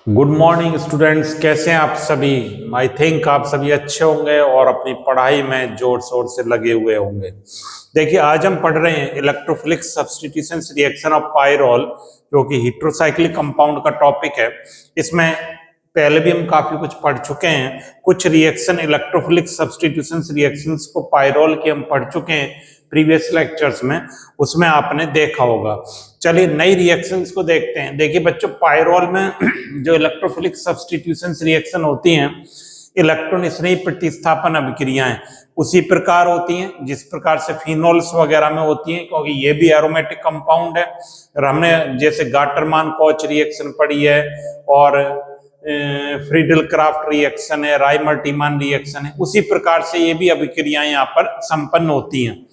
Good morning students, कैसे हैं आप सभी। आई थिंक आप सभी अच्छे होंगे और अपनी पढ़ाई में जोर शोर से लगे हुए होंगे। देखिए, आज हम पढ़ रहे हैं electrophilic substitution reaction of pyrrole, जो कि हेटेरोसाइक्लिक कंपाउंड का टॉपिक है। इसमें पहले भी हम काफी कुछ पढ़ चुके हैं। कुछ रिएक्शन इलेक्ट्रोफिलिक सब्स्टिट्यूशन रिएक्शंस को पायरोल के हम पढ़ चुके हैं प्रीवियस लेक्चर्स में, उसमें आपने देखा होगा। चलिए नई रिएक्शंस को देखते हैं। देखिए बच्चों, पायरोल में जो इलेक्ट्रोफिलिक सब्स्टिट्यूशन रिएक्शन होती हैं, इलेक्ट्रॉन स्नेही प्रतिस्थापन अभिक्रियाएं उसी प्रकार होती हैं जिस प्रकार से फिनोल्स वगैरह में होती हैं, क्योंकि ये भी एरोमेटिक कंपाउंड है। और हमने जैसे गाटरमान कोच रिएक्शन पढ़ी है, और फ्रीडल क्राफ्ट रिएक्शन है, रायमर्टिमान रिएक्शन है, उसी प्रकार से ये भी अभिक्रियाएं यहाँ पर संपन्न होती हैं।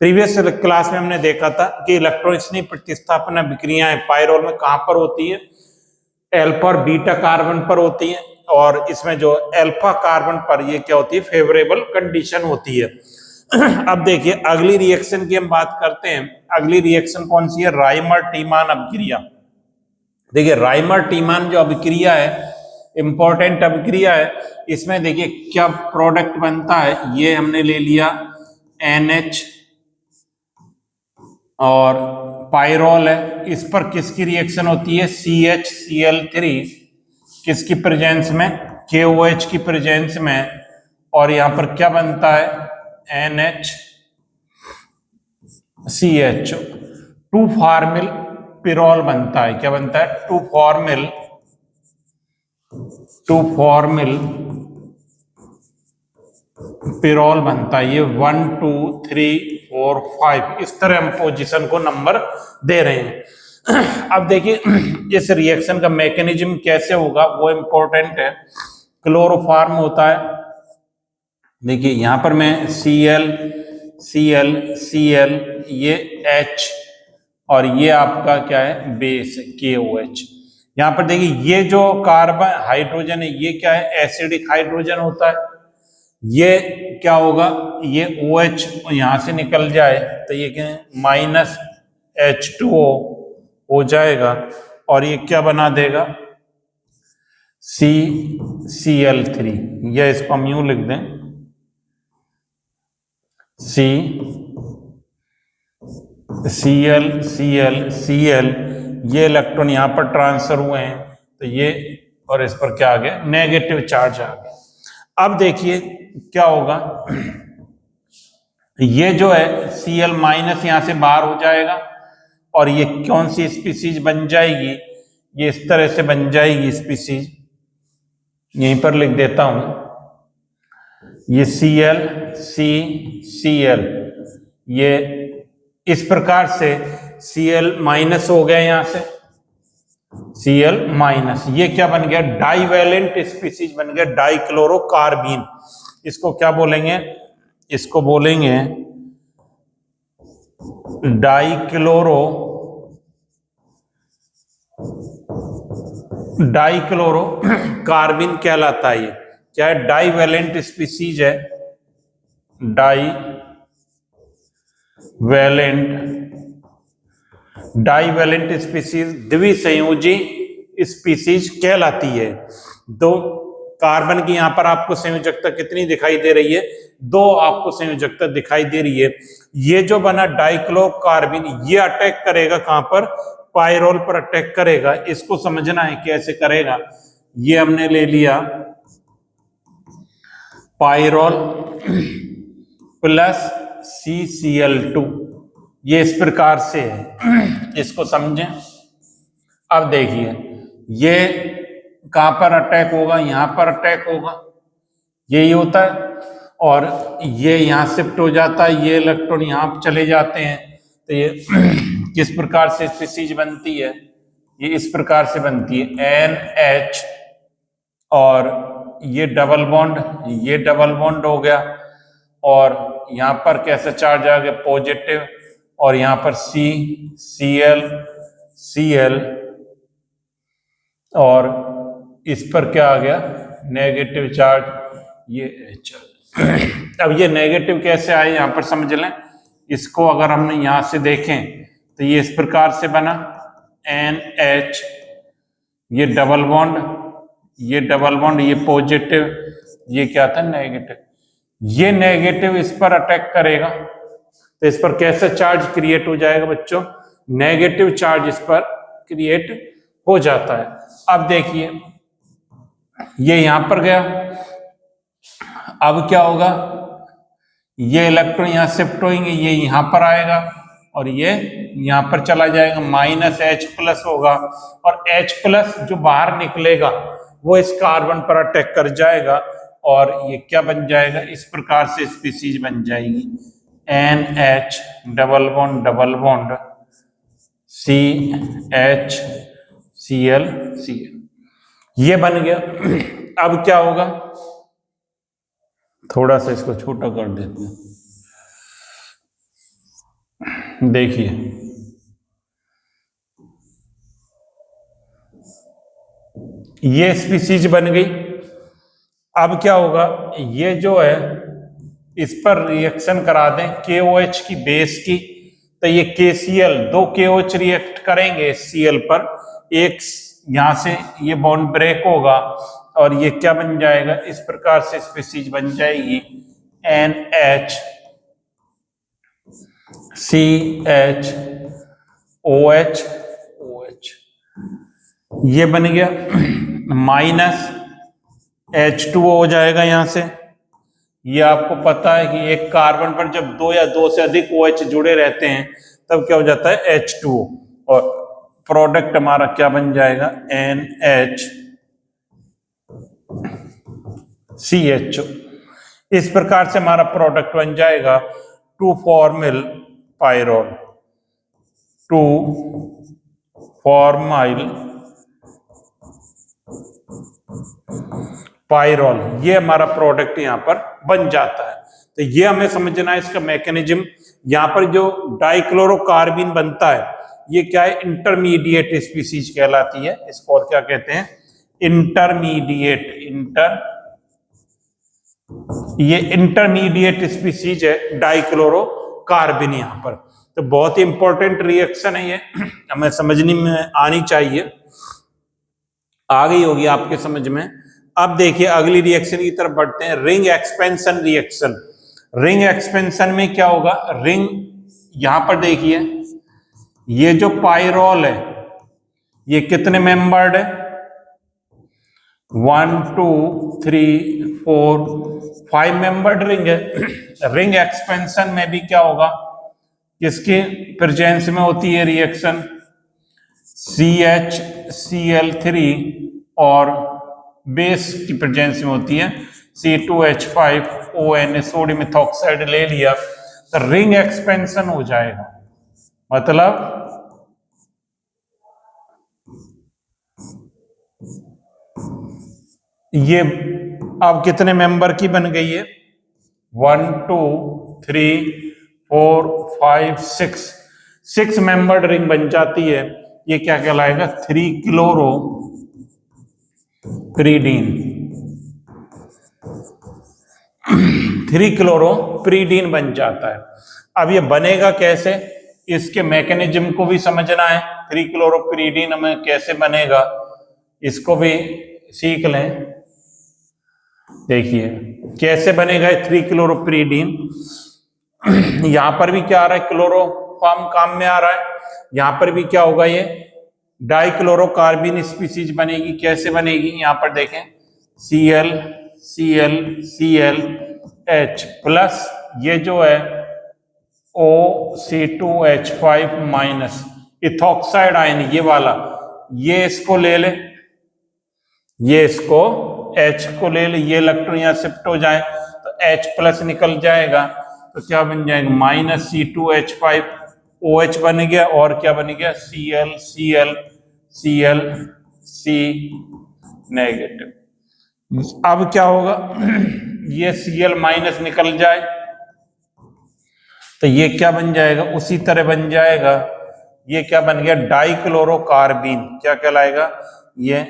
प्रीवियस क्लास में हमने देखा था कि इलेक्ट्रॉन स्नेही प्रतिस्थापन अभिक्रियाएं पायरोल में कहां पर होती है, अल्फा और बीटा कार्बन पर होती है। और इसमें जो अल्फा कार्बन पर ये क्या होती है, फेवरेबल कंडीशन होती है। अब देखिए अगली रिएक्शन की हम बात करते हैं। अगली रिएक्शन कौन सी है, रायमर्टिमान अभिक्रिया। देखिए रायमर्टिमान जो अभिक्रिया है, इंपॉर्टेंट अभिक्रिया है। इसमें देखिए क्या प्रोडक्ट बनता है, ये हमने ले लिया NH और पायरोल है। इस पर किसकी रिएक्शन होती है, CHCl3, किसकी प्रेजेंस में, KOH की प्रेजेंस में। और यहां पर क्या बनता है, NHCH, 2 फॉर्मिल पिरोल बनता है। क्या बनता है, 2 फॉर्मिल पिरोल बनता है। ये 1 2 3 4 5 इस तरह हम पोजीशन को नंबर दे रहे हैं। अब देखिए इस रिएक्शन का मैकेनिज्म कैसे होगा वो इंपॉर्टेंट है। क्लोरोफॉर्म होता है। देखिए यहां पर मैं Cl ये H और ये आपका क्या है, बेस KOH। यहां पर देखिए ये जो कार्बन हाइड्रोजन है, ये क्या है, एसिडिक हाइड्रोजन होता है। ये क्या होगा, ये OH यहां से निकल जाए तो ये क्या है, -H2O हो जाएगा। और ये क्या बना देगा, CCl3, या इसको हम यूं लिख दें, Cl, ये इलेक्ट्रॉन यहां पर ट्रांसफर हुए हैं तो ये, और इस पर क्या आ गया, नेगेटिव चार्ज आ गया। अब देखिए क्या होगा, ये जो है Cl- यहां से बाहर हो जाएगा और ये कौन सी स्पीसीज बन जाएगी, ये इस तरह से बन जाएगी स्पीसीज, यहीं पर लिख देता हूं, ये Cl, ये इस प्रकार से Cl- हो गया, यहां से Cl-, ये क्या बन गया, डाइवैलेंट स्पीसीज बन गया, डाइक्लोरोकार्बीन। इसको क्या बोलेंगे, इसको बोलेंगे डाइक्लोरोकार्बीन कहलाता है। ये क्या है, डाइवैलेंट स्पीसीज है, डाइवैलेंट स्पीसीज, द्विसंयोजी स्पीसीज कहलाती है। दो कार्बन की यहां पर आपको संयोजकता कितनी दिखाई दे रही है, 2 आपको संयोजकता दिखाई दे रही है। ये जो बना डाइक्लोरोकार्बीन, ये अटैक करेगा कहां पर, पायरोल पर अटैक करेगा। इसको समझना है कैसे करेगा। ये हमने ले लिया पायरोल प्लस CCl2, ये इस प्रकार से है, इसको समझें। अब देखिए ये कहां पर अटैक होगा, यहां पर अटैक होगा, यही होता है। और ये यहां शिफ्ट हो जाता है, ये इलेक्ट्रॉन यहां चले जाते हैं, तो ये किस प्रकार से स्पीसीज बनती है, ये इस प्रकार से बनती है, NH और ये डबल बॉन्ड हो गया, और यहां पर कैसा चार्ज आ गया, पॉजिटिव, और यहां पर Cl, और इस पर क्या आ गया, नेगेटिव चार्ज, ये H। अब ये नेगेटिव कैसे आए यहां पर समझ लें। इसको अगर हमने यहां से देखें तो ये इस प्रकार से बना, NH, ये डबल बॉन्ड, ये डबल बॉन्ड, ये पॉजिटिव, ये क्या था नेगेटिव, ये नेगेटिव इस पर अटैक करेगा तो इस पर कैसा चार्ज क्रिएट हो जाएगा बच्चों, नेगेटिव चार्ज इस पर क्रिएट हो जाता है। अब देखिए ये यहां पर गया, अब क्या होगा, ये इलेक्ट्रॉन यहां शिफ्ट होंगे, ये यहां पर आएगा और ये यहां पर चला जाएगा, माइनस H प्लस होगा और H प्लस जो बाहर निकलेगा वो इस कार्बन पर अटैक कर जाएगा और ये क्या बन जाएगा, इस प्रकार से स्पीसीज बन जाएगी NH double bond CH Cl Cl, ये बन गया। अब क्या होगा, थोड़ा सा इसको छोटा कर देते हैं, देखिए ये स्पीसीज बन गई। अब क्या होगा, ये जो है इस पर रिएक्शन करा दें KOH की बेस की, तो ये KCl, दो KOH रिएक्ट करेंगे Cl पर, एक यहां से ये बॉन्ड ब्रेक होगा और ये क्या बन जाएगा, इस प्रकार से स्पीसीज बन जाएगी NH CH OH OH, ये बन गया, माइनस H2O हो जाएगा यहां से। ये आपको पता है कि एक कार्बन पर जब दो या दो से अधिक OH जुड़े रहते हैं तब क्या हो जाता है H2O, और प्रोडक्ट हमारा क्या बन जाएगा NH CHO। इस प्रकार से हमारा प्रोडक्ट बन जाएगा 2-फॉर्मिल पायरोल, 2-फॉर्माइल पायरोल, ये हमारा प्रोडक्ट यहां पर बन जाता है। तो ये हमें समझना है इसका मैकेनिज्म। यहां पर जो डाइक्लोरोकार्बिन बनता है ये क्या है, इंटरमीडिएट स्पीसीज कहलाती है, इसको और क्या कहते हैं, इंटरमीडिएट, ये इंटरमीडिएट स्पीसीज है डाइक्लोरोकार्बिन यहां पर। तो बहुत ही इंपॉर्टेंट रिएक्शन है ये, हमें समझने में आनी चाहिए, आ गई होगी आपके समझ में। अब देखिए अगली रिएक्शन की तरफ बढ़ते हैं, ring expansion reaction. Ring expansion में क्या होगा, रिंग यहां पर देखिए ये जो पायरोल है ये कितने मेंबर्ड है, 1 2 3 4 5 मेंबर्ड रिंग है। रिंग एक्सपेंशन में भी क्या होगा, किसके प्रेजेंस में होती है रिएक्शन, CHCl3 और बेस की प्रेजेंस में होती है C2H5ON, सोडियम इथॉक्साइड ले लिया तो रिंग एक्सपेंशन हो जाएगा। मतलब ये अब कितने मेंबर की बन गई है, 1 2 3 4 5 6 मेंबर्ड रिंग बन जाती है। ये क्या कहलाएगा, 3 क्लोरो प्रीडीन, 3 क्लोरो प्रीडीन बन जाता है। अब ये बनेगा कैसे, इसके मैकेनिज्म को भी समझना है, 3 क्लोरो प्रीडीन हमें कैसे बनेगा इसको भी सीख लें। देखिए कैसे बनेगा 3 क्लोरो प्रीडीन, यहां पर भी क्या आ रहा है, क्लोरोफॉर्म काम में आ रहा है, यहां पर भी क्या होगा, ये डाइक्लोरोकार्बिन स्पीसीज बनेगी। कैसे बनेगी, यहां पर देखें Cl Cl Cl H plus ये जो है OC2H5 माइनस इथॉक्साइड आयन, ये वाला, ये इसको ले ले, ये इसको H को ले ले, ये इलेक्ट्रॉन यहां शिफ्ट हो जाए तो H प्लस निकल जाएगा, तो क्या बन जाएगा, माइनस C2H5 OH बन गया और क्या बन गया, Cl Cl Cl C negative. अब क्या होगा, ये Cl माइनस निकल जाए तो ये क्या बन जाएगा, उसी तरह बन जाएगा, ये क्या बन गया, डाइक्लोरोकार्बिन, क्या कहलाएगा, ये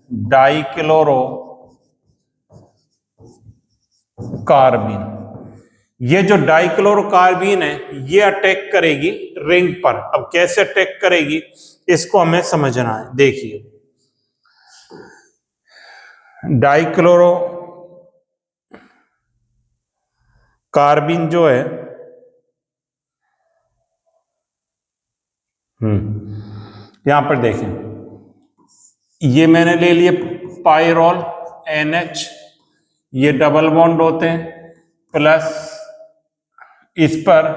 डाइक्लोरोकार्बिन। ये जो डाइक्लोरोकार्बिन है ये अटैक करेगी रिंग पर। अब कैसे अटैक करेगी इसको हमें समझना है। देखिए डाइक्लोरो कार्बिन जो है, यहां पर देखें, ये मैंने ले लिए पायरोल NH, ये डबल बॉन्ड होते हैं, प्लस इस पर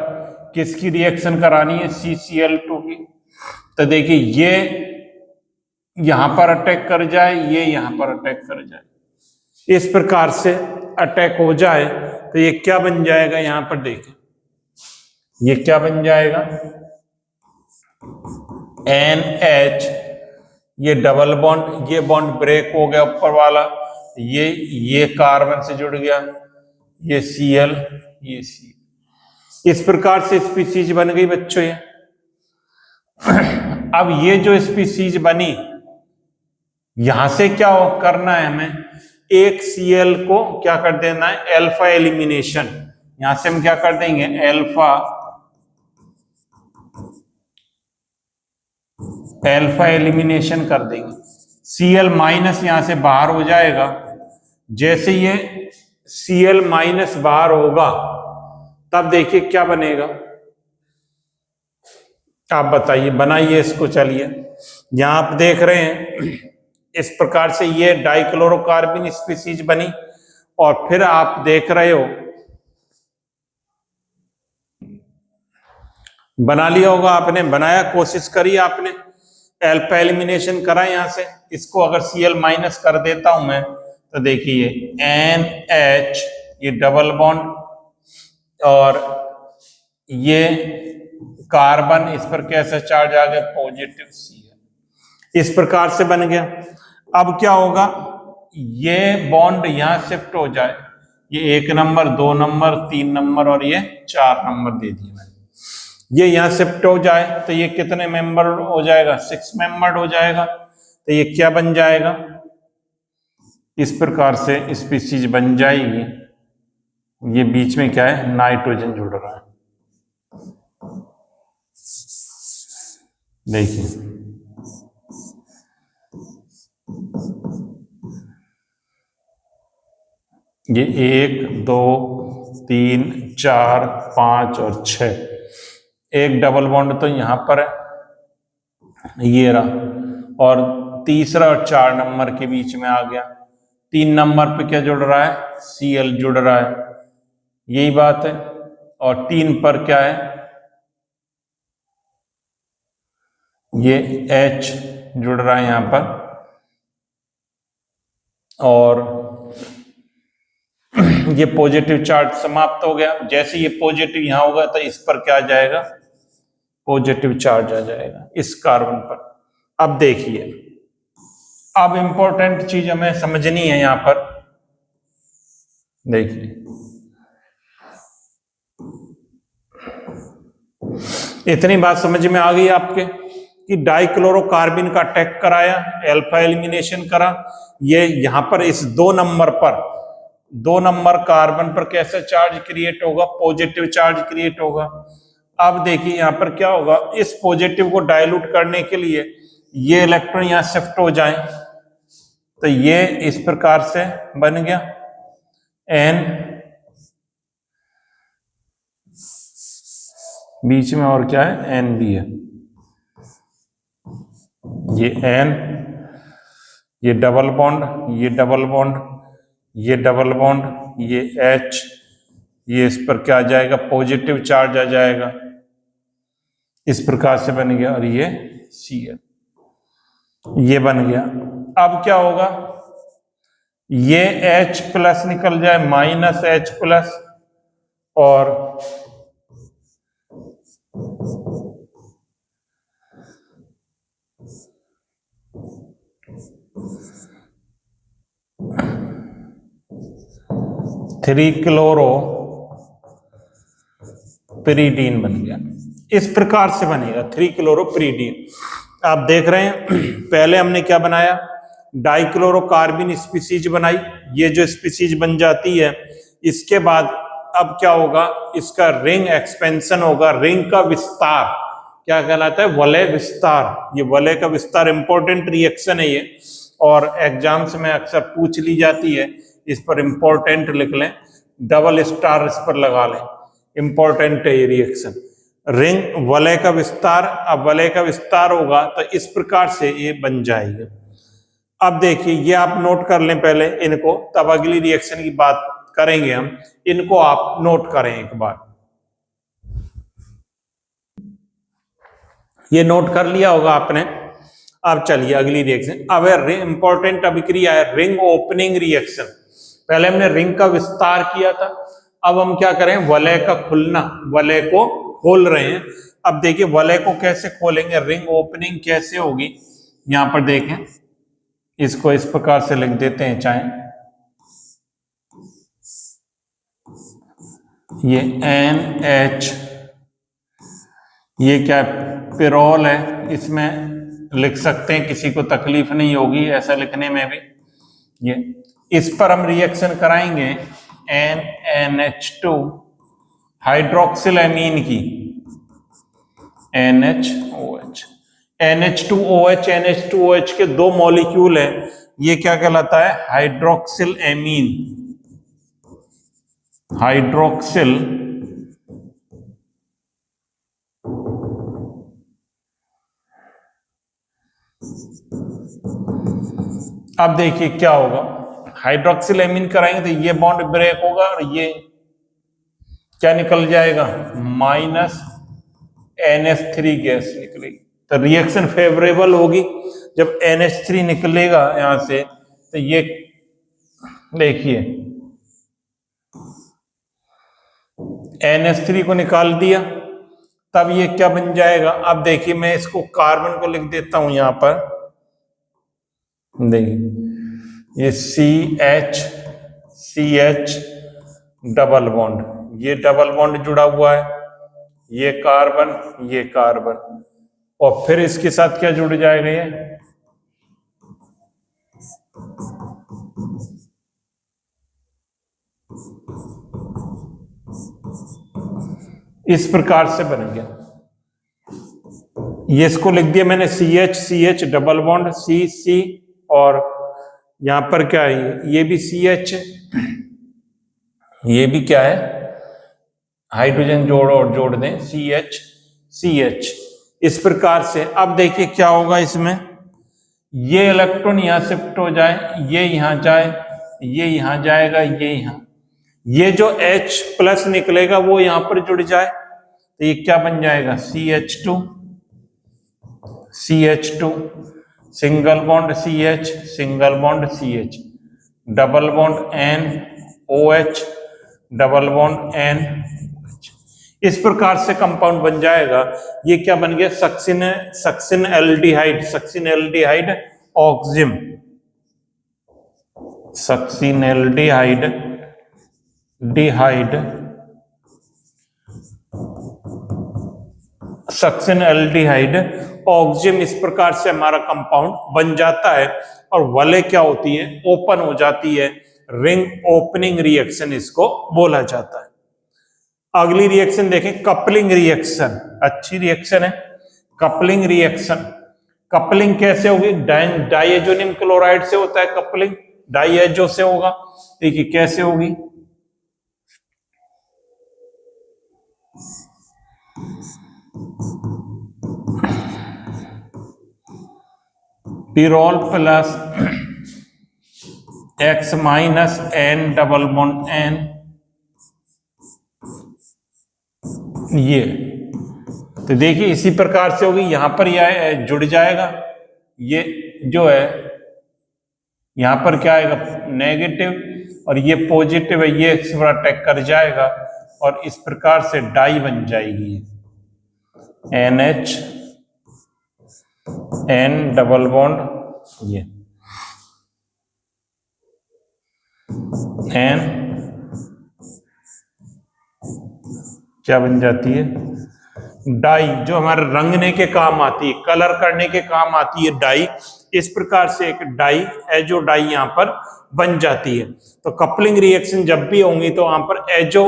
किसकी रिएक्शन करानी है, CCl2 की। तो देखिए ये यहां पर अटैक कर जाए, ये यहां पर अटैक कर जाए, इस प्रकार से अटैक हो जाए तो ये क्या बन जाएगा, यहां पर देखें ये क्या बन जाएगा, NH, ये डबल बॉन्ड, ये बॉन्ड ब्रेक हो गया ऊपर वाला, ये कार्बन से जुड़ गया, ये Cl, ये Cl, इस प्रकार से स्पीसीज बन गई बच्चों ये। अब ये जो स्पीसीज बनी, यहां से क्या करना है हमें, एक Cl को क्या कर देना है, अल्फा एलिमिनेशन, यहां से हम क्या कर देंगे, अल्फा एलिमिनेशन कर देंगे, Cl माइनस यहां से बाहर हो जाएगा। जैसे ये Cl माइनस बाहर होगा तब देखिए क्या बनेगा, आप बताइए, बनाइए इसको, चलिए यहां आप देख रहे हैं इस प्रकार से ये डाइक्लोरोकार्बिन स्पीसीज बनी, और फिर आप देख रहे हो, बना लिया होगा आपने, बनाया, कोशिश करी आपने, अल्फा एलिमिनेशन करा यहां से, इसको अगर Cl माइनस कर देता हूं मैं तो देखिए NH, ये डबल बॉन्ड, और ये कार्बन, इस पर कैसा चार्ज आ गया, पॉजिटिव Cl, इस प्रकार से बन गया। अब क्या होगा, ये बॉन्ड यहां शिफ्ट हो जाए, ये 1 नंबर, 2 नंबर, 3 नंबर और ये 4 नंबर दे दिए मैंने, ये यहां शिफ्ट हो जाए तो ये कितने मेंबर हो जाएगा, 6 मेंबर्ड हो जाएगा। तो ये क्या बन जाएगा, इस प्रकार से स्पीसीज बन जाएगी। ये बीच में क्या है, नाइट्रोजन जुड़ रहा है, देखिए ये 1 2 3 4 5 और 6, एक डबल बॉन्ड तो यहां पर है, ये रहा, और तीसरा और 4 नंबर के बीच में आ गया। 3 नंबर पे क्या जुड़ रहा है, Cl जुड़ रहा है, यही बात है, और 3 पर क्या है, ये H जुड़ रहा है यहां पर, और ये पॉजिटिव चार्ज समाप्त हो गया। जैसे ये पॉजिटिव यहां होगा तो इस पर क्या आ जाएगा, पॉजिटिव चार्ज आ जाएगा इस कार्बन पर। अब देखिए, अब इंपॉर्टेंट चीज हमें समझनी है यहां पर, देखिए इतनी बात समझ में आ गई आपके कि डाइक्लोरोकार्बिन का अटैक कराया, अल्फा एलिमिनेशन करा, ये यहां पर इस 2 नंबर पर, 2 नंबर कार्बन पर कैसा चार्ज क्रिएट होगा, पॉजिटिव चार्ज क्रिएट होगा। अब देखिए यहां पर क्या होगा, इस पॉजिटिव को डाइल्यूट करने के लिए ये इलेक्ट्रॉन यहां शिफ्ट हो जाए, तो ये इस प्रकार से बन गया N, बीच में और क्या है, N भी है, ये N, ये डबल बॉन्ड, ये डबल बॉन्ड, ये डबल बॉन्ड, ये H, ये इस पर क्या आ जाएगा, पॉजिटिव चार्ज आ जाएगा, इस प्रकार से बन गया, और ये Cl, ये बन गया। अब क्या होगा, ये H प्लस निकल जाए, माइनस H प्लस, और थ्री क्लोरो पिरीडीन बन गया, इस प्रकार से बनेगा 3 क्लोरो पिरीडीन। आप देख रहे हैं पहले हमने क्या बनाया, डाइक्लोरोकार्बिन स्पीसीज बनाई, ये जो स्पीसीज बन जाती है, इसके बाद अब क्या होगा, इसका रिंग एक्सपेंशन होगा, रिंग का विस्तार क्या कहलाता है, वलय विस्तार। ये वलय का विस्तार इंपॉर्टेंट रिएक्शन है ये, और एग्जाम्स में अक्सर पूछ ली जाती है, इस पर इंपॉर्टेंट लिख लें, डबल स्टार इस पर लगा लें, इंपॉर्टेंट है ये रिएक्शन। रिंग वलय का विस्तार, अब वलय का विस्तार होगा तो इस प्रकार से ये बन जाएगा। अब देखिए ये आप नोट कर लें पहले इनको, तब अगली रिएक्शन की बात करेंगे हम, इनको आप नोट करें एक बार। ये नोट कर लिया होगा आपने। अब चलिए अगली रिएक्शन, अब इंपॉर्टेंट अभिक्रिया है रिंग ओपनिंग रिएक्शन। पहले हमने रिंग का विस्तार किया था, अब हम क्या करें, वलय का खुलना, वलय को खोल रहे हैं। अब देखिए वलय को कैसे खोलेंगे, रिंग ओपनिंग कैसे होगी, यहां पर देखें, इसको इस प्रकार से लिख देते हैं, चाहे ये NH, ये क्या पिरोल है, इसमें लिख सकते हैं, किसी को तकलीफ नहीं होगी ऐसा लिखने में भी। ये इस पर हम रिएक्शन कराएंगे NH2 हाइड्रोक्सिल एमीन की, NHOH, NH2OH, NH2OH के दो मॉलिक्यूल हैं, ये क्या कहलाता है, हाइड्रोक्सिल एमीन, हाइड्रोक्सिल अब देखिए क्या होगा, हाइड्रोक्सिल एमीन कराएंगे तो ये बॉन्ड ब्रेक होगा और ये क्या निकल जाएगा, -NH3 गैस निकलेगी। तो रिएक्शन फेवरेबल होगी जब NH3 निकलेगा यहां से, तो ये देखिए NH3 को निकाल दिया, तब ये क्या बन जाएगा, अब देखिए मैं इसको कार्बन को लिख देता हूं यहां पर, देखिए ये CH डबल बॉन्ड, ये डबल बॉन्ड जुड़ा हुआ है, ये कार्बन, और फिर इसके साथ क्या जुड़ जाएगा, ये इस प्रकार से बन गया। ये इसको लिख दिया मैंने CH डबल बॉन्ड C, और यहां पर क्या है, ये भी CH, ये भी क्या है, हाइड्रोजन जोड़ो और जोड़ दें CH। इस प्रकार से अब देखिए क्या होगा इसमें, ये इलेक्ट्रॉन यहां शिफ्ट हो जाए, ये यहां जाए, ये यहां जाएगा, ये यहां, ये जो H+ निकलेगा वो यहां पर जुड़ जाए, तो ये क्या बन जाएगा, CH2, single bond CH, double bond NOH, double bond NOH। इस प्रकार से कंपाउंड बन जाएगा। ये क्या बन गया, सक्सिन एल्डिहाइड ऑक्सिम, सक्सिन एल्डिहाइड ऑक्सिम, इस प्रकार से हमारा कंपाउंड बन जाता है और वलय क्या होती है, ओपन हो जाती है, रिंग ओपनिंग रिएक्शन इसको बोला जाता है। अगली रिएक्शन देखें, कपलिंग रिएक्शन, अच्छी रिएक्शन है कपलिंग रिएक्शन। कपलिंग कैसे होगी, डाइएजोनियम क्लोराइड से होता है कपलिंग, डाइएजो से होगा, देखिए कैसे होगी, pyrrole plus X minus N double bond N, ये तो देखिए इसी प्रकार से होगी, यहां पर यह जुड़ जाएगा, ये जो है यहां पर क्या आएगा, नेगेटिव, और ये पॉजिटिव है, ये इस पर अटैक कर जाएगा और इस प्रकार से डाई बन जाएगी, NH N डबल बॉन्ड, ये N क्या बन जाती है, डाई, जो हमारे रंगने के काम आती है, कलर करने के काम आती है डाई। इस प्रकार से एक डाई एजो डाई यहां पर बन जाती है। तो कपलिंग रिएक्शन जब भी होंगी तो वहां पर एजो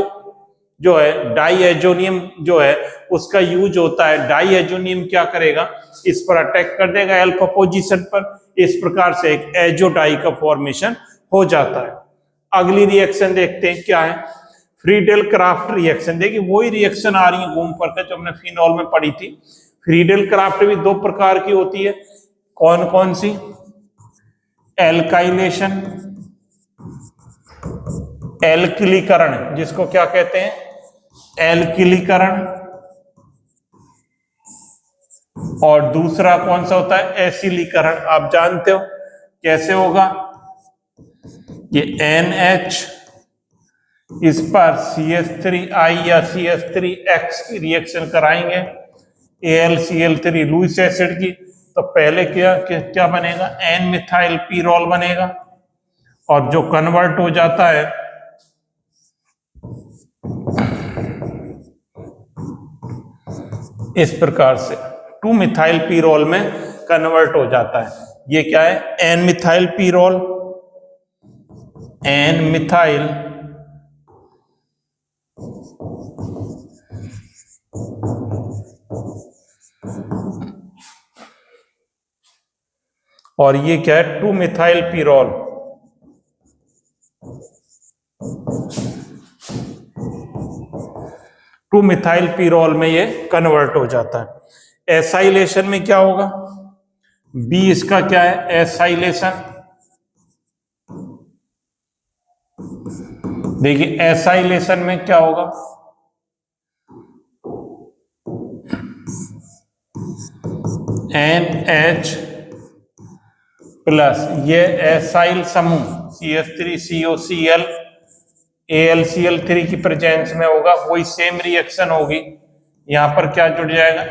जो है डाईएजोनियम जो है उसका यूज होता है। डाईएजोनियम क्या करेगा, इस पर अटैक कर देगा अल्फा पोजीशन पर, इस प्रकार से एक एजोडाई का फॉर्मेशन हो जाता है। अगली रिएक्शन देखते हैं क्या है, फ्रीडेल क्राफ्ट रिएक्शन। देखिए वही रिएक्शन आ रही है घूम फिर कर जो हमने फिनॉल में पढ़ी थी। फ्रीडेल क्राफ्ट भी दो प्रकार की होती है, कौन कौन सी, एल्काइलेशन, एल्किलीकरण, जिसको क्या कहते हैं, एल्किलीकरण, और दूसरा कौन सा होता है, एसिलीकरण। आप जानते हो कैसे होगा, ये NH इस पर CH3I या CH3X की रिएक्शन कराएंगे AlCl3 लुईस एसिड की, तो पहले क्या बनेगा, N मिथाइल पीरोल बनेगा, और जो कन्वर्ट हो जाता है इस प्रकार से 2 मिथाइल पीरोल में कन्वर्ट हो जाता है। ये क्या है, N मिथाइल पीरोल, N मिथाइल और ये क्या है, 2 मिथाइल पीरोल। टू मिथाइल पीरोल में ये कन्वर्ट हो जाता है। एसाइलेशन में क्या होगा, बी इसका क्या है, एसाइलेशन। देखिए एसाइलेशन में क्या होगा, NH प्लस ये एसाइल समूह CH3COCl AlCl3 की प्रेजेंस में होगा, वही सेम रिएक्शन होगी। यहां पर क्या जुड़ जाएगा,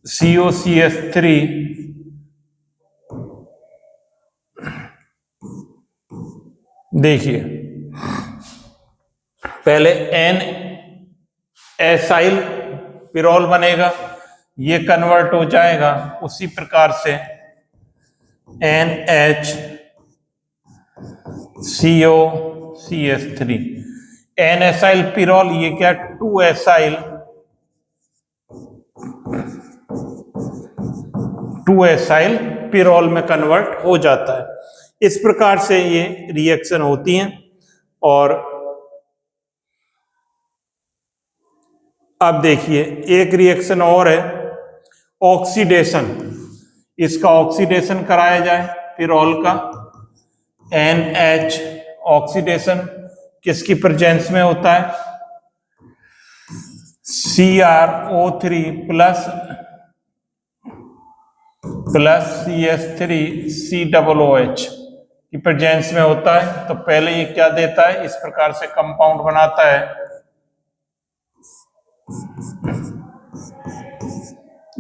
NCOCH3 देखिए पहले N एसाइल पिरोल बनेगा, ये कन्वर्ट हो जाएगा उसी प्रकार से NHCOCH3 N एसाइल पिरोल, ये क्या 2 एसाइल पिरोल में कन्वर्ट हो जाता है। इस प्रकार से ये रिएक्शन होती हैं। और अब देखिए एक रिएक्शन और है, ऑक्सीडेशन। इसका ऑक्सीडेशन कराया जाए पिरोल का, NH ऑक्सीडेशन किसकी प्रेजेंस में होता है, CrO3 प्लस CH3COOH की प्रेजेंस में होता है। तो पहले ये क्या देता है, इस प्रकार से कंपाउंड बनाता है,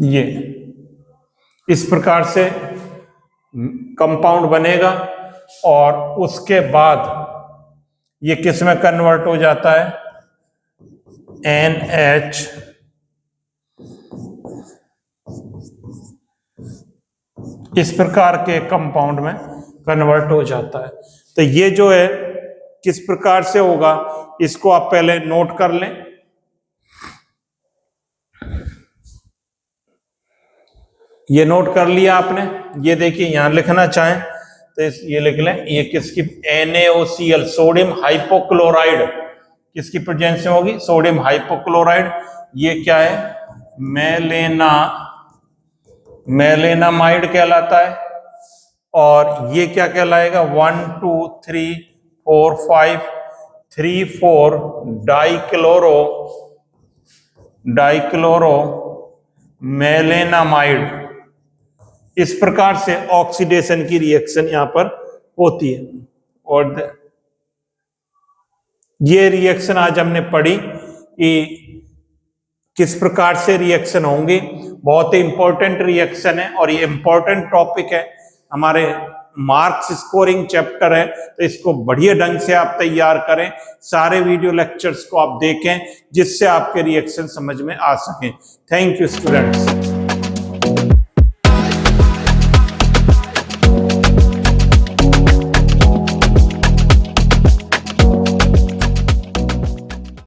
ये इस प्रकार से कंपाउंड बनेगा और उसके बाद ये किस में कन्वर्ट हो जाता है, NH इस प्रकार के कंपाउंड में कन्वर्ट हो जाता है। तो ये जो है किस प्रकार से होगा, इसको आप पहले नोट कर लें। ये नोट कर लिया आपने, ये देखिए यहां लिखना चाहें तो ये लिख लें, ये किसकी, NaOCl सोडियम हाइपोक्लोराइड किसकी प्रेजेंस में होगी, सोडियम हाइपोक्लोराइड। ये क्या है, मेलेनामाइड कहलाता है। और ये क्या कहलाएगा, 1 2 3 4 5 3 4 डाइक्लोरो मेलेनामाइड। इस प्रकार से ऑक्सीडेशन की रिएक्शन यहां पर होती है। और ये रिएक्शन आज हमने पढ़ी कि किस प्रकार से रिएक्शन होंगे, बहुत ही इंपॉर्टेंट रिएक्शन है और ये इंपॉर्टेंट टॉपिक है, हमारे मार्क्स स्कोरिंग चैप्टर है। तो इसको बढ़िया ढंग से आप तैयार करें, सारे वीडियो लेक्चर्स को आप देखें जिससे आपके रिएक्शन समझ में आ सकें। Thank you students.